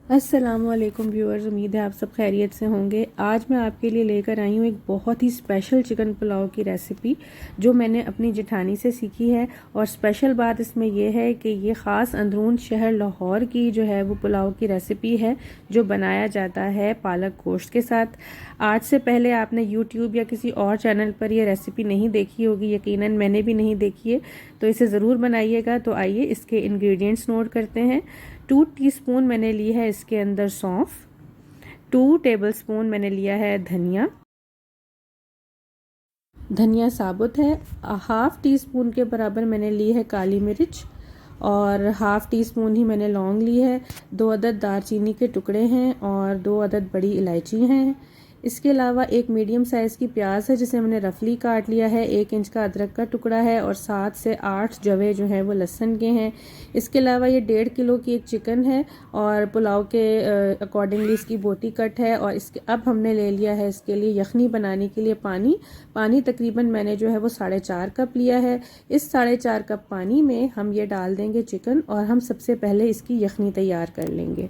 अस्सलामुअलैकुम व्यूअर्स, उम्मीद है आप सब खैरियत से होंगे। आज मैं आपके लिए लेकर आई हूँ एक बहुत ही स्पेशल चिकन पुलाव की रेसिपी जो मैंने अपनी जेठानी से सीखी है। और स्पेशल बात इसमें यह है कि ये ख़ास अंदरून शहर लाहौर की जो है वो पुलाव की रेसिपी है जो बनाया जाता है पालक गोश्त के साथ। आज से पहले आपने यूट्यूब या किसी और चैनल पर ये रेसिपी नहीं देखी होगी, यकीनन मैंने भी नहीं देखी है, तो इसे ज़रूर बनाइएगा। तो आइए इसके इंग्रेडिएंट्स नोट करते हैं। 2 टीस्पून मैंने ली है इसके अंदर सौंफ, 2 टेबलस्पून मैंने लिया है धनिया, धनिया साबुत है। हाफ़ टी स्पून के बराबर मैंने ली है काली मिर्च और हाफ़ टी स्पून ही मैंने लौंग ली है। 2 अदद दालचीनी के टुकड़े हैं और 2 अदद बड़ी इलायची हैं। इसके अलावा एक मीडियम साइज़ की प्याज है जिसे मैंने रफली काट लिया है। 1 इंच का अदरक का टुकड़ा है और 7 से 8 जवे जो हैं वो लहसुन के हैं। इसके अलावा ये 1.5 किलो की एक चिकन है और पुलाव के अकॉर्डिंगली इसकी बोटी कट है। और इसके अब हमने ले लिया है इसके लिए यखनी बनाने के लिए पानी तकरीबन मैंने जो है वो 4.5 कप लिया है। इस 4.5 कप पानी में हम ये डाल देंगे चिकन और हम सबसे पहले इसकी यखनी तैयार कर लेंगे।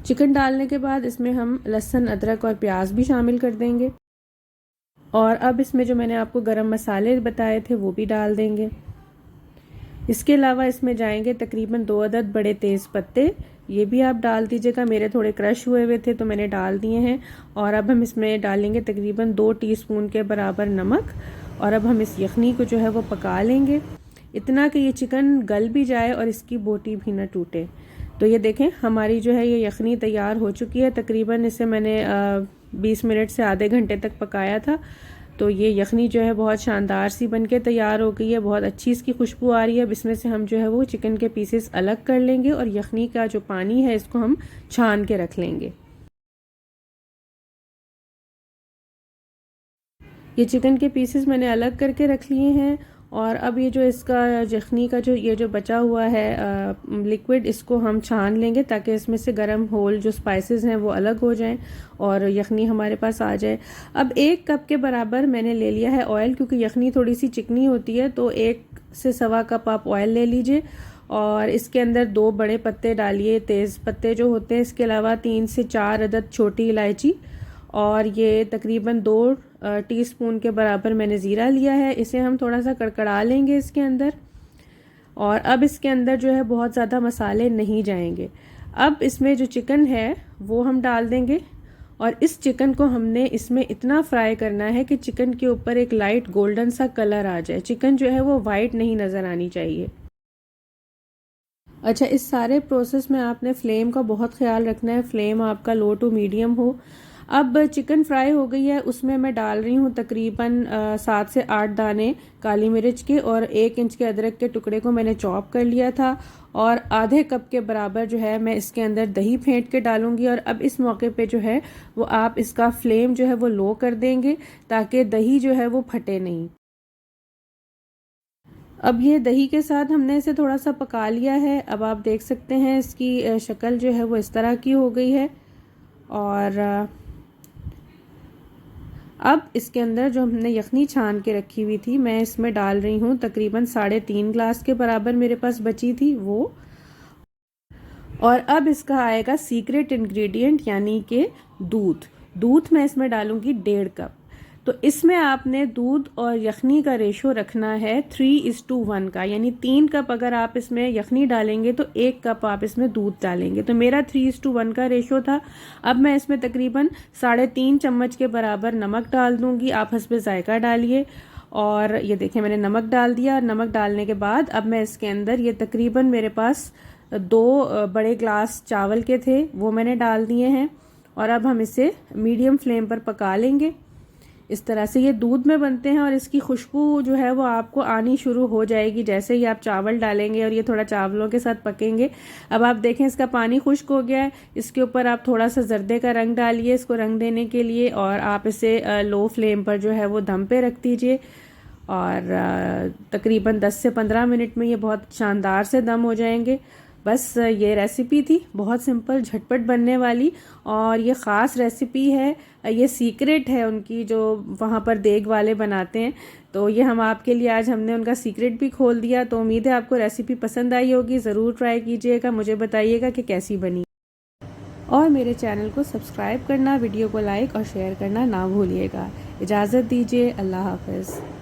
चिकन डालने के बाद इसमें हम लहसुन, अदरक और प्याज भी शामिल कर देंगे और अब इसमें जो मैंने आपको गरम मसाले बताए थे वो भी डाल देंगे। इसके अलावा इसमें जाएंगे तकरीबन 2 अदद बड़े तेज़ पत्ते, ये भी आप डाल दीजिएगा। मेरे थोड़े क्रश हुए हुए थे तो मैंने डाल दिए हैं। और अब हम इसमें डालेंगे तकरीबन 2 टीस्पून के बराबर नमक और अब हम इस यखनी को जो है वो पका लेंगे इतना कि ये चिकन गल भी जाए और इसकी बोटी भी ना टूटे। तो ये देखें हमारी जो है ये यखनी तैयार हो चुकी है। तकरीबन इसे मैंने 20 मिनट से आधे घंटे तक पकाया था। तो ये यखनी जो है बहुत शानदार सी बनके तैयार हो गई है, बहुत अच्छी इसकी खुशबू आ रही है। अब इसमें से हम जो है वो चिकन के पीसेस अलग कर लेंगे और यखनी का जो पानी है इसको हम छान के रख लेंगे। ये चिकन के पीसेस मैंने अलग करके रख लिए हैं और अब ये जो इसका यखनी का जो बचा हुआ है लिक्विड, इसको हम छान लेंगे ताकि इसमें से गरम होल जो स्पाइसेस हैं वो अलग हो जाएं और यखनी हमारे पास आ जाए। अब 1 कप के बराबर मैंने ले लिया है ऑयल, क्योंकि यखनी थोड़ी सी चिकनी होती है तो 1 से सवा कप आप ऑयल ले लीजिए और इसके अंदर 2 बड़े पत्ते डालिए, तेज़ पत्ते जो होते हैं। इसके अलावा 3 से 4 अदद छोटी इलायची और ये तकरीबन 2 टीस्पून के बराबर मैंने ज़ीरा लिया है। इसे हम थोड़ा सा कड़कड़ा लेंगे इसके अंदर। और अब इसके अंदर जो है बहुत ज़्यादा मसाले नहीं जाएंगे। अब इसमें जो चिकन है वो हम डाल देंगे और इस चिकन को हमने इसमें इतना फ्राई करना है कि चिकन के ऊपर एक लाइट गोल्डन सा कलर आ जाए। चिकन जो है वो वाइट नहीं नज़र आनी चाहिए। अच्छा, इस सारे प्रोसेस में आपने फ्लेम का बहुत ख्याल रखना है, फ्लेम आपका लो टू मीडियम हो। अब चिकन फ्राई हो गई है, उसमें मैं डाल रही हूँ तकरीबन 7 से 8 दाने काली मिर्च के और 1 इंच के अदरक के टुकड़े को मैंने चॉप कर लिया था और आधे कप के बराबर जो है मैं इसके अंदर दही फेंट के डालूंगी। और अब इस मौके पे जो है वो आप इसका फ्लेम जो है वो लो कर देंगे ताकि दही जो है वो फटे नहीं। अब ये दही के साथ हमने इसे थोड़ा सा पका लिया है। अब आप देख सकते हैं इसकी शक्ल जो है वो इस तरह की हो गई है। और अब इसके अंदर जो हमने यखनी छान के रखी हुई थी मैं इसमें डाल रही हूँ, तकरीबन 3.5 ग्लास के बराबर मेरे पास बची थी वो। और अब इसका आएगा सीक्रेट इंग्रेडिएंट यानी कि दूध। दूध मैं इसमें डालूंगी 1.5 कप। तो इसमें आपने दूध और यखनी का रेशो रखना है 3:1 का, यानी 3 कप अगर आप इसमें यखनी डालेंगे तो 1 कप आप इसमें दूध डालेंगे। तो मेरा 3:1 का रेशो था। अब मैं इसमें तकरीबन 3.5 चम्मच के बराबर नमक डाल दूंगी, आप हस्बे जायका डालिए। और ये देखें मैंने नमक डाल दिया। नमक डालने के बाद अब मैं इसके अंदर ये तकरीबन मेरे पास 2 बड़े ग्लास चावल के थे वो मैंने डाल दिए हैं और अब हम इसे मीडियम फ्लेम पर पका लेंगे। इस तरह से ये दूध में बनते हैं और इसकी खुशबू जो है वो आपको आनी शुरू हो जाएगी जैसे ही आप चावल डालेंगे और ये थोड़ा चावलों के साथ पकेंगे। अब आप देखें इसका पानी खुश्क हो गया है। इसके ऊपर आप थोड़ा सा जर्दे का रंग डालिए इसको रंग देने के लिए और आप इसे लो फ्लेम पर जो है वो दम पे रख दीजिए और तकरीबन 10 से 15 मिनट में ये बहुत शानदार से दम हो जाएंगे। बस ये रेसिपी थी, बहुत सिंपल झटपट बनने वाली। और ये ख़ास रेसिपी है, ये सीक्रेट है उनकी जो वहाँ पर देग वाले बनाते हैं। तो ये हम आपके लिए आज हमने उनका सीक्रेट भी खोल दिया। तो उम्मीद है आपको रेसिपी पसंद आई होगी, ज़रूर ट्राई कीजिएगा, मुझे बताइएगा कि कैसी बनी। और मेरे चैनल को सब्सक्राइब करना, वीडियो को लाइक और शेयर करना ना भूलिएगा। इजाज़त दीजिए, अल्लाह हाफ़िज़।